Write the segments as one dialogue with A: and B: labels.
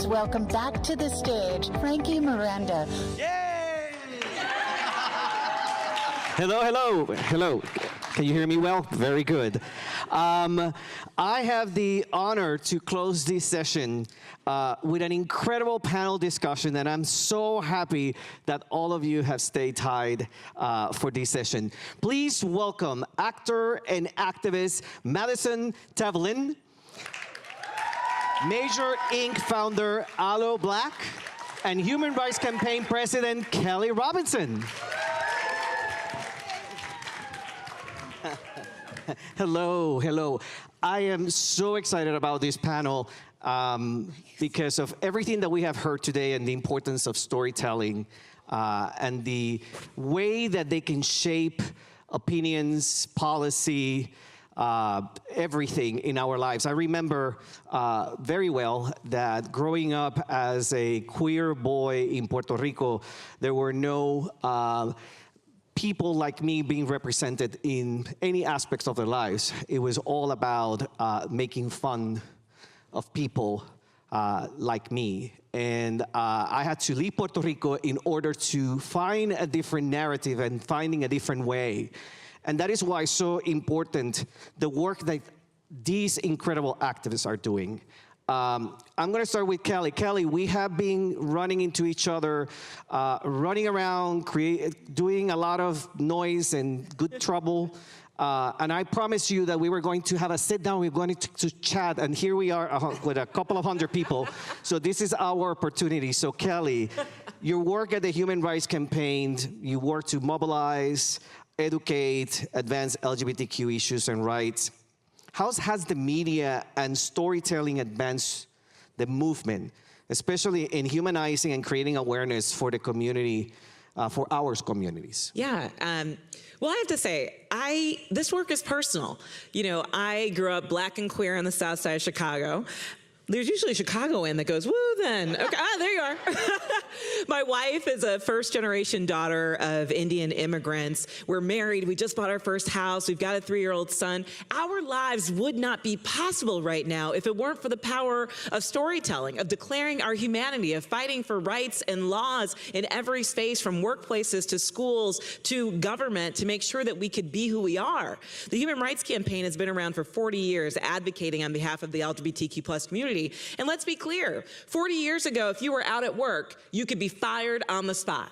A: welcome back to the stage Frankie Miranda.
B: Yay! Hello, hello, hello. Can you hear me well? Very good. I have the honor to close this session with an incredible panel discussion, and I'm so happy that all of you have stayed tied for this session. Please welcome actor and activist Madison Tevlin, Major Inc. founder Aloe Blacc, and Human Rights Campaign President Kelley Robinson. Hello, hello. I am so excited about this panel because of everything that we have heard today and the importance of storytelling and the way that they can shape opinions, policy, everything in our lives. I remember very well that growing up as a queer boy in Puerto Rico, there were no people like me being represented in any aspects of their lives. It was all about making fun of people like me. And I had to leave Puerto Rico in order to find a different narrative and finding a different way. And that is why it's so important, the work that these incredible activists are doing. I'm going to start with Kelley. Kelley, we have been running into each other, running around, doing a lot of noise and good trouble. And I promised you that we were going to have a sit down, we were going to chat, and here we are with a couple of hundred people. So this is our opportunity. So Kelley, your work at the Human Rights Campaign, you work to mobilize, educate, advance LGBTQ issues and rights. How has the media and storytelling advanced the movement, especially in humanizing and creating awareness for the community, for our communities?
C: Yeah, well, I have to say, this work is personal. You know, I grew up Black and queer on the south side of Chicago. There's usually a Chicagoan that goes, woo, then. Okay, there you are. My wife is a first-generation daughter of Indian immigrants. We're married. We just bought our first house. We've got a 3-year-old son. Our lives would not be possible right now if it weren't for the power of storytelling, of declaring our humanity, of fighting for rights and laws in every space, from workplaces to schools to government, to make sure that we could be who we are. The Human Rights Campaign has been around for 40 years, advocating on behalf of the LGBTQ+ community. And let's be clear, 40 years ago, if you were out at work, you could be fired on the spot.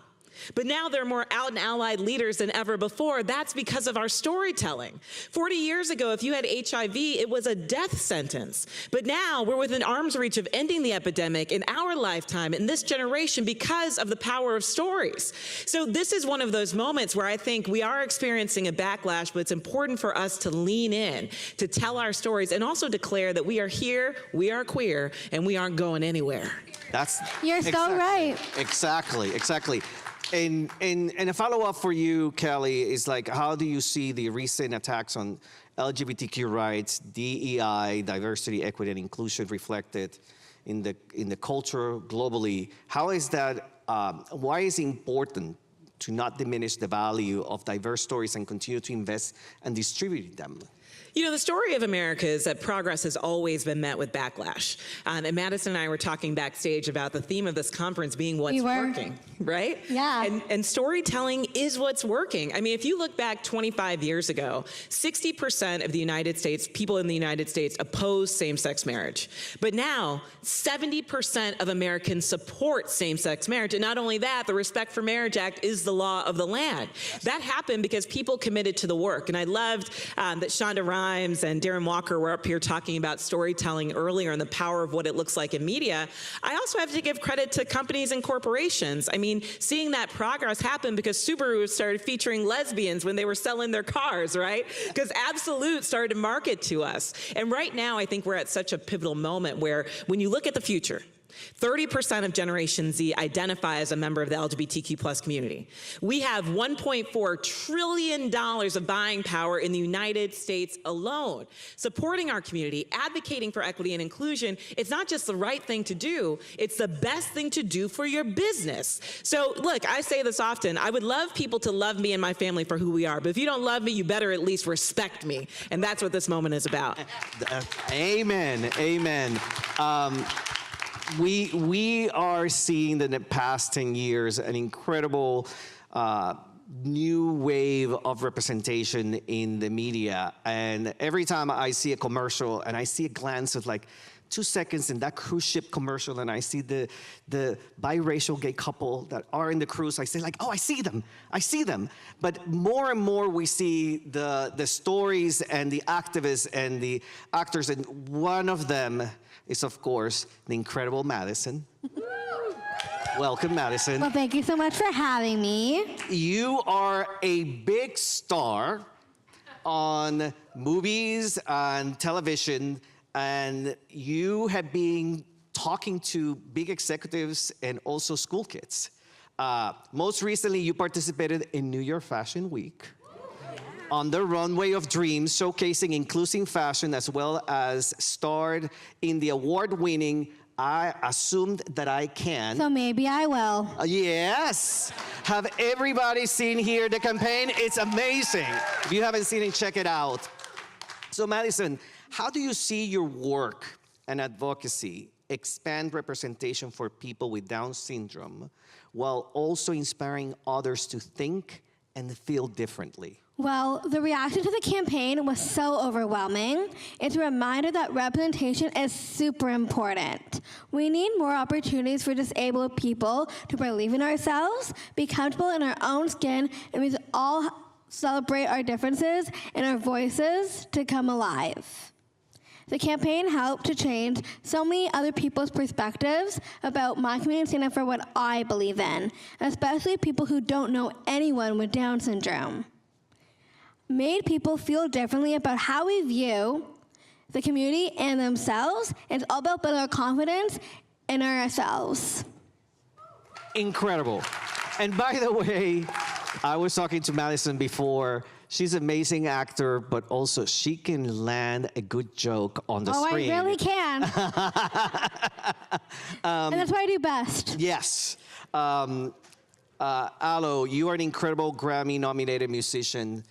C: But now there are more out and allied leaders than ever before. That's because of our storytelling. 40 years ago, if you had HIV, it was a death sentence. But now we're within arm's reach of ending the epidemic in our lifetime, in this generation, because of the power of stories. So this is one of those moments where I think we are experiencing a backlash, but it's important for us to lean in, to tell our stories, and also declare that we are here, we are queer, and we aren't going anywhere.
D: You're so right.
B: Exactly, exactly. And a follow-up for you, Kelley, is like, how do you see the recent attacks on LGBTQ rights, DEI, diversity, equity, and inclusion reflected in the culture globally? How is that, why is it important to not diminish the value of diverse stories and continue to invest and distribute them?
C: You know, the story of America is that progress has always been met with backlash. And Madison and I were talking backstage about the theme of this conference being what's working, right?
D: Yeah.
C: And storytelling is what's working. I mean, if you look back 25 years ago, 60% of the United States, people in the United States oppose same-sex marriage. But now, 70% of Americans support same-sex marriage. And not only that, the Respect for Marriage Act is the law of the land. That happened because people committed to the work. And I loved that Shonda Rhimes and Darren Walker were up here talking about storytelling earlier and the power of what it looks like in media. I also have to give credit to companies and corporations. I mean, seeing that progress happen because Subaru started featuring lesbians when they were selling their cars, right? Because Absolute started to market to us. And right now, I think we're at such a pivotal moment where when you look at the future, 30% of Generation Z identify as a member of the LGBTQ+ community. We have $1.4 trillion of buying power in the United States alone. Supporting our community, advocating for equity and inclusion, it's not just the right thing to do, it's the best thing to do for your business. So look, I say this often, I would love people to love me and my family for who we are, but if you don't love me, you better at least respect me. And that's what this moment is about.
B: Amen, amen. we are seeing in the past 10 years an incredible new wave of representation in the media. And every time I see a commercial and I see a glance of like 2 seconds in that cruise ship commercial and I see the biracial gay couple that are in the cruise, I say like, oh, I see them. But more and more we see the stories and the activists and the actors, and one of them is, of course, the incredible Madison. Welcome, Madison.
D: Well, thank you so much for having me.
B: You are a big star on movies and television, and you have been talking to big executives and also school kids. Most recently, you participated in New York Fashion Week on the Runway of Dreams, showcasing inclusive fashion, as well as starred in the award-winning I Assumed That I Can.
D: So maybe I will.
B: Yes. Have everybody seen here the campaign? It's amazing. If you haven't seen it, check it out. So Madison, how do you see your work and advocacy expand representation for people with Down syndrome while also inspiring others to think and feel differently?
D: Well, the reaction to the campaign was so overwhelming. It's a reminder that representation is super important. We need more opportunities for disabled people to believe in ourselves, be comfortable in our own skin, and we all celebrate our differences and our voices to come alive. The campaign helped to change so many other people's perspectives about my community and stand up for what I believe in, especially people who don't know anyone with Down syndrome. Made people feel differently about how we view the community and themselves. It's all about building our confidence in ourselves.
B: Incredible. And by the way, I was talking to Madison before. She's an amazing actor, but also she can land a good joke on the screen.
D: Oh, I really can. And that's what I do best.
B: Yes. Aloe, you are an incredible Grammy-nominated musician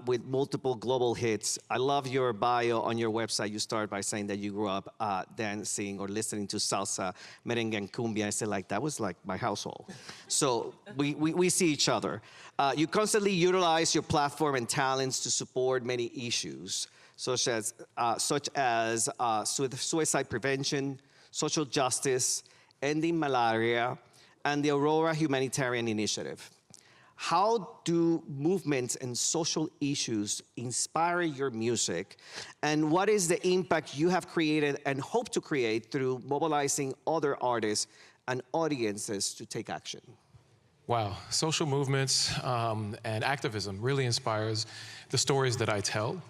B: with multiple global hits. I love your bio on your website. You start by saying that you grew up dancing or listening to salsa, merengue, and cumbia. I said, like, that was like my household. So we see each other. You constantly utilize your platform and talents to support many issues, such as suicide prevention, social justice, ending malaria, and the Aurora Humanitarian Initiative. How do movements and social issues inspire your music? And what is the impact you have created and hope to create through mobilizing other artists and audiences to take action?
E: Wow, social movements and activism really inspires the stories that I tell.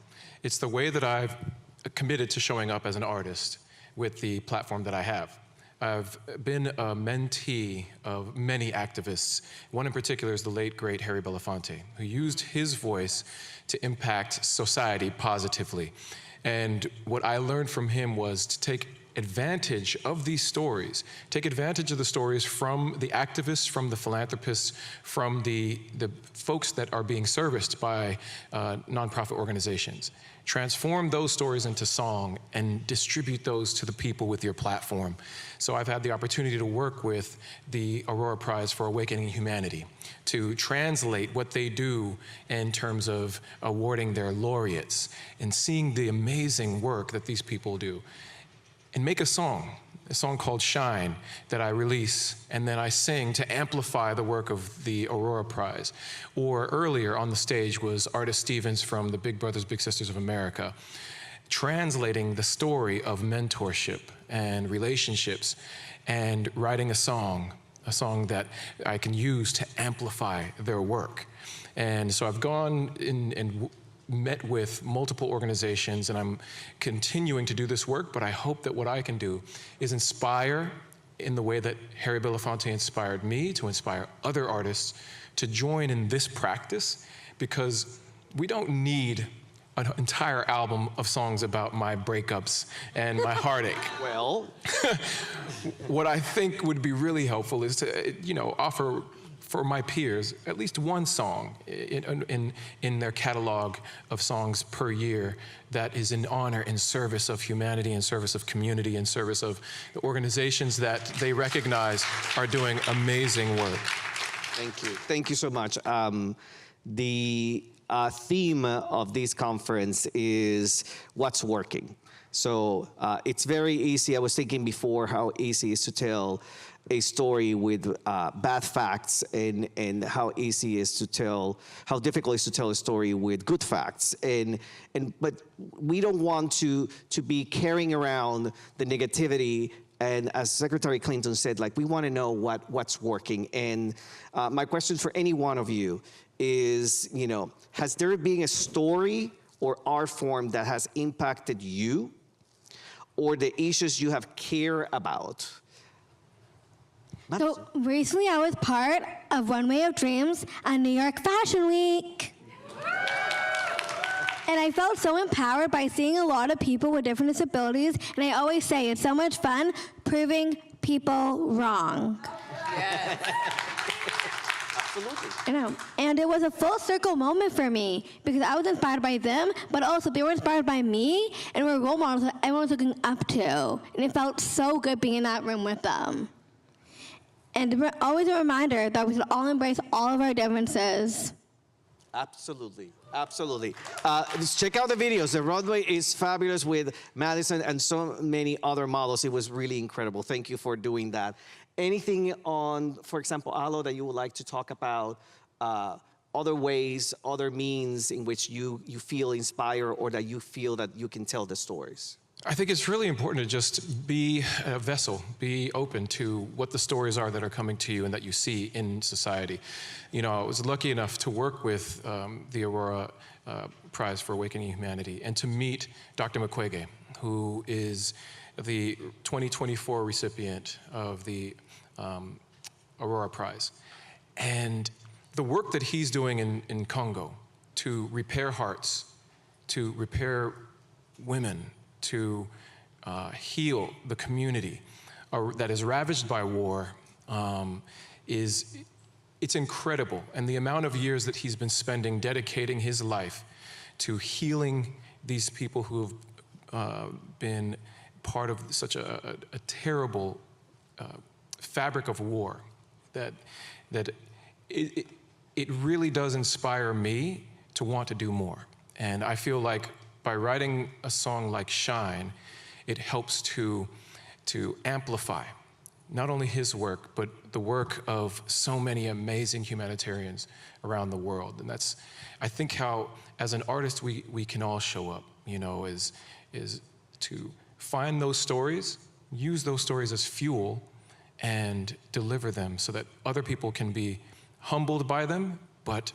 E: It's the way that I've committed to showing up as an artist with the platform that I have. I've been a mentee of many activists. One in particular is the late, great Harry Belafonte, who used his voice to impact society positively. And what I learned from him was to take advantage of these stories, take advantage of the stories from the activists, from the philanthropists, from the folks that are being serviced by nonprofit organizations. Transform those stories into song and distribute those to the people with your platform. So I've had the opportunity to work with the Aurora Prize for Awakening Humanity to translate what they do in terms of awarding their laureates and seeing the amazing work that these people do. And make a song called Shine that I release and then I sing to amplify the work of the Aurora Prize. Or earlier on the stage was Artist Stevens from the Big Brothers Big Sisters of America, translating the story of mentorship and relationships and writing a song that I can use to amplify their work. And so I've gone in and met with multiple organizations, and I'm continuing to do this work, but I hope that what I can do is inspire in the way that Harry Belafonte inspired me, to inspire other artists to join in this practice, because we don't need an entire album of songs about my breakups and my heartache.
B: Well,
E: what I think would be really helpful is to, offer for my peers, at least one song in their catalog of songs per year that is in honor, in service of humanity, in service of community, in service of the organizations that they recognize are doing amazing work.
B: Thank you. Thank you so much. The theme of this conference is what's working. So it's very easy. I was thinking before how easy it is to tell a story with bad facts and how easy it is to tell, how difficult it is to tell a story with good facts. But we don't want to be carrying around the negativity. And as Secretary Clinton said, like, we want to know what's working. And my question for any one of you is, you know, has there been a story or art form that has impacted you or the issues you have cared about? Madison.
D: So recently I was part of Runway of Dreams at New York Fashion Week. And I felt so empowered by seeing a lot of people with different disabilities. And I always say it's so much fun proving people wrong.
C: Yes.
B: Absolutely.
D: I know. And it was a full circle moment for me because I was inspired by them, but also they were inspired by me and were role models that everyone was looking up to. And it felt so good being in that room with them. And always a reminder that we should all embrace all of our differences.
B: Absolutely, absolutely. Just check out the videos. The runway is fabulous with Madison and so many other models. It was really incredible. Thank you for doing that. Anything on, for example, Aloe, that you would like to talk about? Other ways, other means in which you feel inspired or that you feel that you can tell the stories?
E: I think it's really important to just be a vessel, be open to what the stories are that are coming to you and that you see in society. You know, I was lucky enough to work with the Aurora Prize for Awakening Humanity and to meet Dr. Mukwege, who is the 2024 recipient of the Aurora Prize. And the work that he's doing in Congo to repair hearts, to repair women, to heal the community that is ravaged by war it's incredible. And the amount of years that he's been spending dedicating his life to healing these people who have been part of such a terrible fabric of war, that it really does inspire me to want to do more. And I feel like by writing a song like Shine, it helps to amplify not only his work, but the work of so many amazing humanitarians around the world. And that's, I think, how, as an artist, we can all show up, you know, is to find those stories, use those stories as fuel, and deliver them so that other people can be humbled by them, but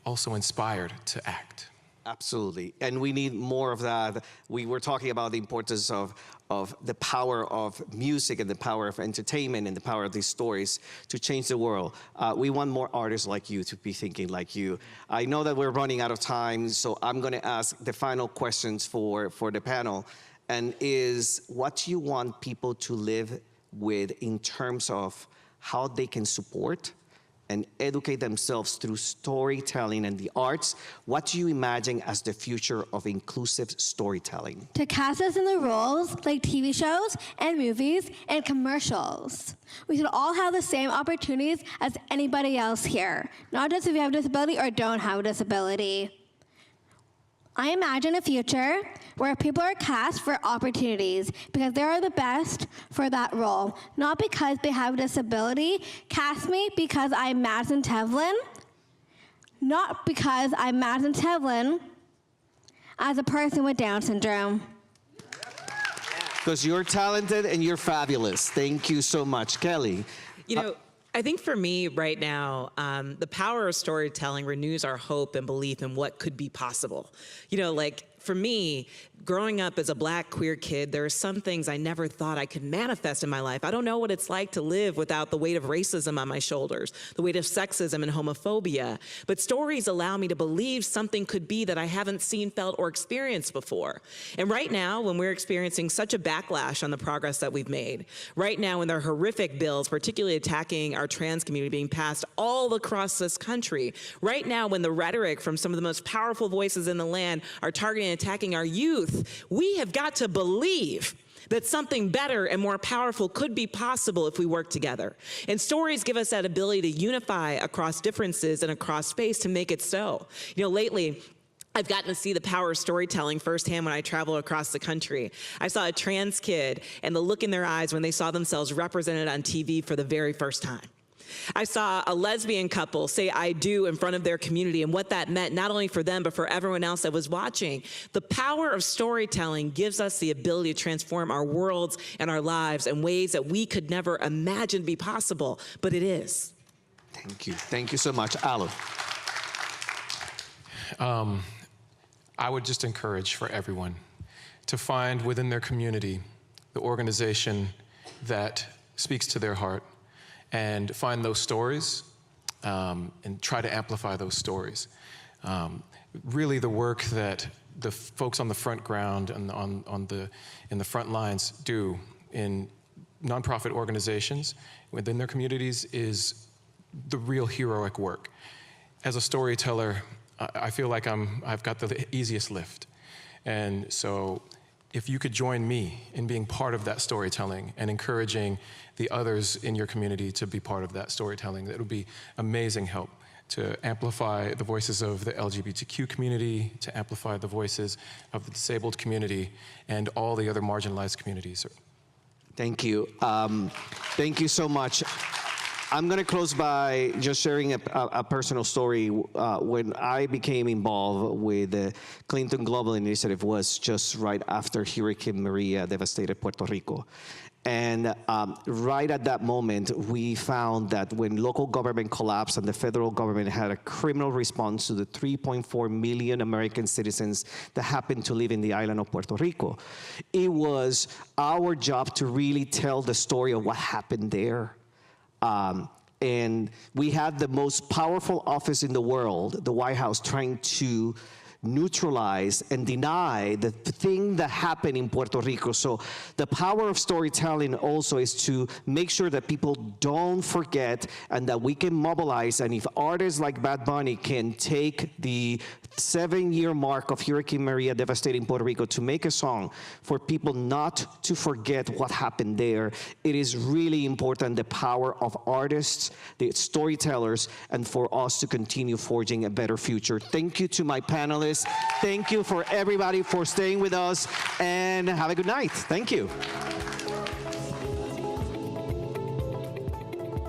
E: also inspired to act.
B: Absolutely, and we need more of that. We were talking about the importance of the power of music and the power of entertainment and the power of these stories to change the world. We want more artists like you to be thinking like you. I know that we're running out of time, so I'm going to ask the final questions for the panel, and is what do you want people to live with in terms of how they can support and educate themselves through storytelling and the arts? What do you imagine as the future of inclusive storytelling?
D: To cast us in the roles like TV shows and movies and commercials. We should all have the same opportunities as anybody else here, not just if you have a disability or don't have a disability. I imagine a future where people are cast for opportunities because they are the best for that role, not because they have a disability. Cast me because I'm Madison Tevlin, not because I'm Madison Tevlin as a person with Down syndrome.
B: Because you're talented and you're fabulous. Thank you so much. Kelley.
C: You know, I think for me right now, the power of storytelling renews our hope and belief in what could be possible. You know, like for me, growing up as a Black queer kid, there are some things I never thought I could manifest in my life. I don't know what it's like to live without the weight of racism on my shoulders, the weight of sexism and homophobia. But stories allow me to believe something could be that I haven't seen, felt, or experienced before. And right now, when we're experiencing such a backlash on the progress that we've made, right now when there are horrific bills, particularly attacking our trans community, being passed all across this country, right now when the rhetoric from some of the most powerful voices in the land are targeting and attacking our youth, we have got to believe that something better and more powerful could be possible if we work together. And stories give us that ability to unify across differences and across space to make it so. You know, lately, I've gotten to see the power of storytelling firsthand when I travel across the country. I saw a trans kid and the look in their eyes when they saw themselves represented on TV for the very first time. I saw a lesbian couple say "I do" in front of their community and what that meant, not only for them, but for everyone else that was watching. The power of storytelling gives us the ability to transform our worlds and our lives in ways that we could never imagine be possible, but it is.
B: Thank you. Thank you so much. Aloe.
E: I would just encourage for everyone to find within their community the organization that speaks to their heart, and find those stories and try to amplify those stories. Really the work that the folks on the front ground and in the front lines do in nonprofit organizations within their communities is the real heroic work. As a storyteller, I feel like I've got the easiest lift. And so if you could join me in being part of that storytelling and encouraging the others in your community to be part of that storytelling, that would be amazing help to amplify the voices of the LGBTQ community, to amplify the voices of the disabled community, and all the other marginalized communities.
B: Thank you. Thank you so much. I'm going to close by just sharing a personal story. When I became involved with the Clinton Global Initiative was just right after Hurricane Maria devastated Puerto Rico. And right at that moment, we found that when local government collapsed and the federal government had a criminal response to the 3.4 million American citizens that happened to live in the island of Puerto Rico, it was our job to really tell the story of what happened there. And we had the most powerful office in the world, the White House, trying to neutralize and deny the thing that happened in Puerto Rico. So the power of storytelling also is to make sure that people don't forget and that we can mobilize. And if artists like Bad Bunny can take the 7-year mark of Hurricane Maria devastating Puerto Rico to make a song for people not to forget what happened there, it is really important, the power of artists, the storytellers, and for us to continue forging a better future. Thank you to my panelists. Thank you for everybody for staying with us, and have a good night. Thank you.